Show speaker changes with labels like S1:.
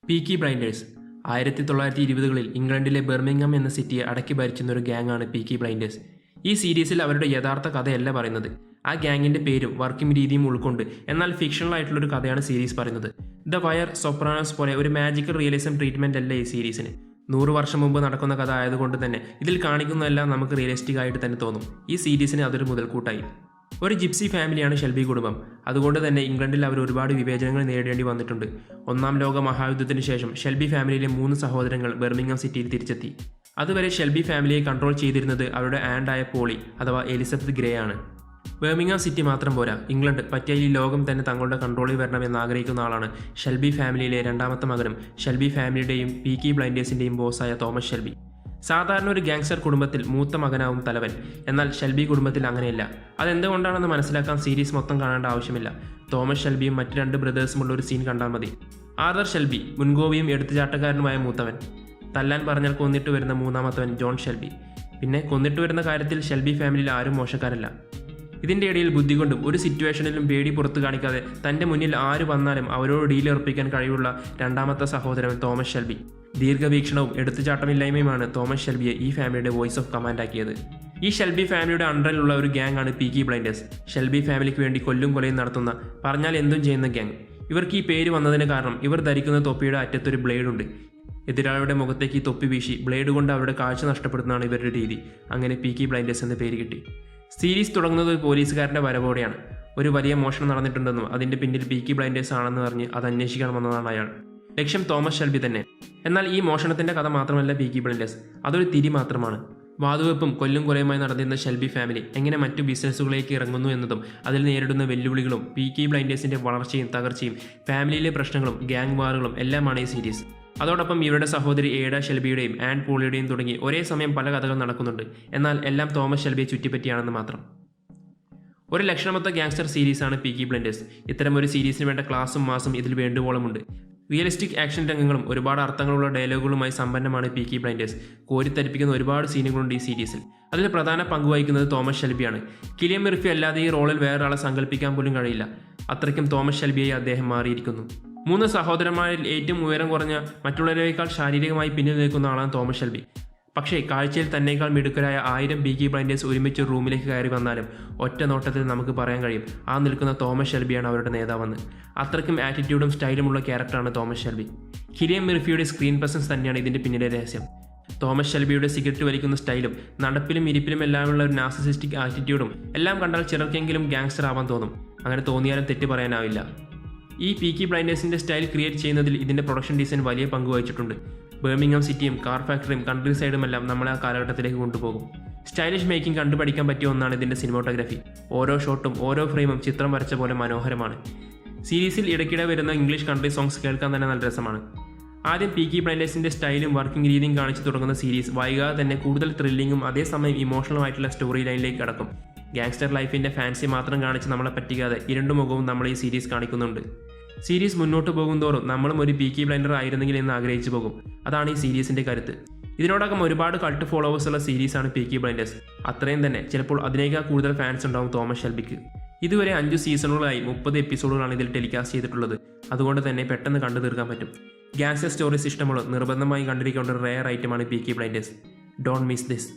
S1: Peaky blinders 1920-കളിൽ ഇംഗ്ലണ്ടിലെ ബെർമിംഗം എന്ന സിറ്റിയെ അടക്കി ഭരിച്ചിരുന്ന ഒരു ഗ്യാങ്ങാണ് പീക്കി ബ്ലൈൻഡേഴ്സ്. ഈ സീരീസിൽ അവരുടെ യഥാർത്ഥ കഥയല്ല പറയുന്നത്. ആ ഗ്യാങ്ങിന്റെ പേരും വർക്കിംഗ് രീതിയും ഉൾക്കൊണ്ട് എന്നാൽ ഫിക്ഷണൽ ആയിട്ടുള്ളൊരു കഥയാണ് സീരീസ് പറയുന്നത്. ദ വയർ, സൊപ്രാനോസ് പോലെ ഒരു മാജിക്കൽ റിയലിസം ട്രീറ്റ്മെന്റ് അല്ല ഈ സീരീസിന്. 100 വർഷം മുമ്പ് നടക്കുന്ന കഥ ആയതുകൊണ്ട് തന്നെ ഇതിൽ കാണിക്കുന്നതെല്ലാം നമുക്ക് റിയലിസ്റ്റിക് ആയിട്ട് തന്നെ തോന്നും. ഈ സീരീസിന് അതൊരു മുതൽക്കൂട്ടായി. ഒരു ജിപ്സി ഫാമിലിയാണ് ഷെൽബി കുടുംബം. അതുകൊണ്ട് തന്നെ ഇംഗ്ലണ്ടിൽ അവർ ഒരുപാട് വിവേചനങ്ങൾ നേരിടേണ്ടി വന്നിട്ടുണ്ട്. 1-ാം ലോക മഹായുദ്ധത്തിന് ശേഷം ഷെൽബി ഫാമിലിയിലെ 3 സഹോദരങ്ങൾ ബെർമിംഗം സിറ്റിയിൽ തിരിച്ചെത്തി. അതുവരെ ഷെൽബി ഫാമിലിയെ കൺട്രോൾ ചെയ്തിരുന്നത് അവരുടെ ആൻഡായ പോളി അഥവാ എലിസബത്ത് ഗ്രേ ആണ്. ബെർമിംഗം സിറ്റി മാത്രം പോരാ, ഇംഗ്ലണ്ട് പറ്റിയ ഈ ലോകം തന്നെ തങ്ങളുടെ കൺട്രോളിൽ വരണമെന്ന് ആഗ്രഹിക്കുന്ന ആളാണ് ഷെൽബി ഫാമിലിയിലെ 2ാമത്തെ മകനും ഷെൽബി ഫാമിലിയുടെയും പീക്കി ബ്ലൈൻഡേഴ്സിന്റെയും ബോസായ തോമസ് ഷെൽബി. സാധാരണ ഒരു ഗാങ്സ്റ്റർ കുടുംബത്തിൽ മൂത്ത മകനാവും തലവൻ. എന്നാൽ ഷെൽബി കുടുംബത്തിൽ അങ്ങനെയല്ല. അതെന്തുകൊണ്ടാണെന്ന് മനസ്സിലാക്കാൻ സീരീസ് മൊത്തം കാണേണ്ട ആവശ്യമില്ല. തോമസ് ഷെൽബിയും മറ്റ് 2 ബ്രദേഴ്സുമുള്ള ഒരു സീൻ കണ്ടാൽ മതി. ആർതർ ഷെൽബി, മുൻകോപിയും എടുത്തുചാട്ടക്കാരനുമായ മൂത്തവൻ. തല്ലാൻ പറഞ്ഞാൽ കൊന്നിട്ട് വരുന്ന 3ാമത്തവൻ ജോൺ ഷെൽബി. പിന്നെ കൊന്നിട്ട് വരുന്ന കാര്യത്തിൽ ഷെൽബി ഫാമിലിയിൽ ആരും മോശക്കാരല്ല. ഇതിൻ്റെ ഇടയിൽ ബുദ്ധി കൊണ്ടും ഒരു സിറ്റുവേഷനിലും പേടി പുറത്തു കാണിക്കാതെ തൻ്റെ മുന്നിൽ ആര് വന്നാലും അവരോട് ഡീലുറപ്പിക്കാൻ കഴിവുള്ള 2ാമത്തെ സഹോദരൻ തോമസ് ഷെൽബി. ദീർഘവീക്ഷണവും എടുത്തുചാട്ടമില്ലായ്മയുമാണ് തോമസ് ഷെൽബിയെ ഈ ഫാമിലിയുടെ വോയിസ് ഓഫ് കമാൻഡ് ആക്കിയത്. ഈ ഷെൽബി ഫാമിലിയുടെ അണ്ടറിലുള്ള ഒരു ഗ്യാങ് ആണ് പീക്കി ബ്ലൈൻഡേഴ്സ്. ഷെൽബി ഫാമിലിക്ക് വേണ്ടി കൊല്ലും കൊലയും നടത്തുന്ന, പറഞ്ഞാൽ എന്തും ചെയ്യുന്ന ഗ്യാങ്. ഇവർക്ക് ഈ പേര് വന്നതിന് കാരണം ഇവർ ധരിക്കുന്ന തൊപ്പിയുടെ അറ്റത്തൊരു ബ്ലേഡ് ഉണ്ട്. എതിരാളിയുടെ മുഖത്തേക്ക് ഈ തൊപ്പി വീശി ബ്ലേഡ് കൊണ്ട് അവരുടെ കാഴ്ച നഷ്ടപ്പെടുന്നതാണ് ഇവരുടെ രീതി. അങ്ങനെ പീക്കി ബ്ലൈൻഡേഴ്സ് എന്ന പേര് കിട്ടി. സീരീസ് തുടങ്ങുന്നത് ഒരു പോലീസുകാരൻ്റെ വരവോടെയാണ്. ഒരു വലിയ മോഷണം നടന്നിട്ടുണ്ടെന്നും അതിൻ്റെ പിന്നിൽ പീക്കി ബ്ലൈൻഡേഴ്സ് ആണെന്ന് പറഞ്ഞ് അത് അന്വേഷിക്കാൻ വന്നതാണ് അയാൾ. ലക്ഷ്യം തോമസ് ഷെൽബി തന്നെ. എന്നാൽ ഈ മോഷണത്തിൻ്റെ കഥ മാത്രമല്ല പീക്കി ബ്ലൈൻഡേഴ്സ്, അതൊരു തിരി മാത്രമാണ്. വാതുവെപ്പും കൊല്ലും കൊലയുമായി നടന്നിരുന്ന ഷെൽബി ഫാമിലി എങ്ങനെ മറ്റു ബിസിനസ്സുകളിലേക്ക് ഇറങ്ങുന്നു എന്നതും അതിൽ നേരിടുന്ന വെല്ലുവിളികളും പീക്കി ബ്ലൈൻഡേഴ്സിൻ്റെ വളർച്ചയും തകർച്ചയും ഫാമിലിയിലെ പ്രശ്നങ്ങളും ഗ്യാങ് വാറുകളും എല്ലാമാണ് ഈ സീരീസ്. അതോടൊപ്പം ഇവരുടെ സഹോദരി ഏഡ ഷെൽബിയുടെയും ആൻഡ് പോളിയുടെയും തുടങ്ങി ഒരേ സമയം പല കഥകൾ നടക്കുന്നുണ്ട്. എന്നാൽ എല്ലാം തോമസ് ഷെൽബിയെ ചുറ്റിപ്പറ്റിയാണെന്ന് മാത്രം. ഒരു ലക്ഷണമൊത്ത ഗ്യാങ്സ്റ്റർ സീരീസാണ് പീക്കി ബ്ലൈൻഡേഴ്സ്. ഇത്തരം ഒരു സീരീസിന് വേണ്ട ക്ലാസും മാസും ഇതിൽ വേണ്ടുവോളമുണ്ട്. റിയലിസ്റ്റിക് ആക്ഷൻ രംഗങ്ങളും ഒരുപാട് അർത്ഥങ്ങളുള്ള ഡയലോഗുകളുമായി സമ്പന്നമാണ് പീക്കി ബ്ലൈൻഡേഴ്സ്. കോരിത്തരിപ്പിക്കുന്ന ഒരുപാട് സീനുകളുണ്ട് ഈ സീരീസിൽ. അതിൽ പ്രധാന പങ്കുവഹിക്കുന്നത് തോമസ് ഷെൽബിയാണ്. കിലിയൻ മിർഫി അല്ലാതെ ഈ റോളിൽ വേറൊരാളെ സങ്കല്പിക്കാൻ പോലും കഴിയില്ല. അത്രയ്ക്കും തോമസ് ഷെൽബിയായി അദ്ദേഹം മാറിയിരിക്കുന്നു. 3 സഹോദരന്മാരിൽ ഏറ്റവും ഉയരം കുറഞ്ഞ, മറ്റുള്ളവരേക്കാൾ ശാരീരികമായി പിന്നിൽ നിൽക്കുന്ന ആളാണ് തോമസ് ഷെൽബി. പക്ഷേ കാഴ്ചയിൽ തന്നേക്കാൾ മിടുക്കരായ 1000 പീക്കി ബ്ലൈൻഡേഴ്സ് ഒരുമിച്ച് റൂമിലേക്ക് കയറി വന്നാലും ഒറ്റ നോട്ടത്തിൽ നമുക്ക് പറയാൻ കഴിയും ആ നിൽക്കുന്ന തോമസ് ഷെൽബിയാണ് അവരുടെ നേതാവെന്ന്. അത്രയ്ക്കും ആറ്റിറ്റ്യൂഡും സ്റ്റൈലുമുള്ള ക്യാരക്ടറാണ് തോമസ് ഷെൽബി. കിലിയൻ മിർഫിയുടെ സ്ക്രീൻ പ്രസൻസ് തന്നെയാണ് ഇതിൻ്റെ പിന്നിലെ രഹസ്യം. തോമസ് ഷെൽബിയുടെ സിഗരറ്റ് വലിക്കുന്ന സ്റ്റൈലും നടപ്പിലും ഇരിപ്പിലും എല്ലാമുള്ള ഒരു നാർസിസിസ്റ്റിക് ആറ്റിറ്റ്യൂഡും എല്ലാം കണ്ടാൽ ചിലർക്കെങ്കിലും ഗാങ്സ്റ്റർ ആവാൻ തോന്നും. അങ്ങനെ തോന്നിയാലും തെറ്റ് പറയാനാവില്ല. ഈ പീക്കി ബ്ലൈൻഡേഴ്സിൻ്റെ സ്റ്റൈൽ ക്രിയേറ്റ് ചെയ്യുന്നതിൽ ഇതിൻ്റെ പ്രൊഡക്ഷൻ ഡിസൈൻ വലിയ പങ്ക് വഹിച്ചിട്ടുണ്ട്. ബെർമിംഗം സിറ്റിയും കാർ ഫാക്ടറിയും കൺട്രി സൈഡുമെല്ലാം നമ്മളെ ആ കാലഘട്ടത്തിലേക്ക് കൊണ്ടുപോകും. സ്റ്റൈലിഷ് മേക്കിംഗ് കണ്ടുപഠിക്കാൻ പറ്റിയ ഒന്നാണ് ഇതിൻ്റെ സിനിമോട്ടോഗ്രാഫി. ഓരോ ഷോട്ടും ഓരോ ഫ്രെയിമും ചിത്രം വരച്ച പോലെ മനോഹരമാണ്. സീരീസിൽ ഇടയ്ക്കിടെ വരുന്ന ഇംഗ്ലീഷ് കൺട്രി സോങ്സ് കേൾക്കാൻ തന്നെ നല്ല രസമാണ്. ആദ്യം പീക്കി ബ്ലൈൻഡേഴ്സിൻ്റെ സ്റ്റൈലും വർക്കിംഗ് രീതിയും കാണിച്ചു തുടങ്ങുന്ന സീരീസ് വൈകാതെ തന്നെ കൂടുതൽ ത്രില്ലിങ്ങും അതേസമയം ഇമോഷണലുമായിട്ടുള്ള സ്റ്റോറി ലൈനിലേക്ക് കടക്കും. ഗാങ്സ്റ്റർ ലൈഫിൻ്റെ ഫാൻസി മാത്രം കാണിച്ച് നമ്മളെ പറ്റിക്കാതെ ഇരുണ്ടു മുഖവും നമ്മൾ ഈ സീരീസ് കാണിക്കുന്നുണ്ട്. സീരീസ് മുന്നോട്ട് പോകുന്തോറും നമ്മളും ഒരു പീക്കി ബ്ലൈൻഡർ ആയിരുന്നെങ്കിൽ എന്ന് ആഗ്രഹിച്ചു പോകും. അതാണ് ഈ സീരീസിൻ്റെ കരുത്ത്. ഇതിനോടകം ഒരുപാട് കൾട്ട് ഫോളോവേഴ്സ് ഉള്ള സീരീസാണ് പീക്കി ബ്ലൈൻഡേഴ്സ്. അത്രയും തന്നെ ചിലപ്പോൾ അതിനേക്കാൾ കൂടുതൽ ഫാൻസ് ഉണ്ടാവും തോമസ് ഷെൽബിക്ക്. ഇതുവരെ 5 സീസണുകളായി 30 എപ്പിസോഡുകളാണ് ഇതിൽ ടെലികാസ്റ്റ് ചെയ്തിട്ടുള്ളത്. അതുകൊണ്ട് തന്നെ പെട്ടെന്ന് കണ്ടു തീർക്കാൻ പറ്റും. ഗാങ്സ്റ്റർ സ്റ്റോറീസ് ഇഷ്ടമുള്ള നിർബന്ധമായി കണ്ടിരിക്കേണ്ട ഒരു റെയർ ഐറ്റമാണ് peaky blinders. Don't miss this.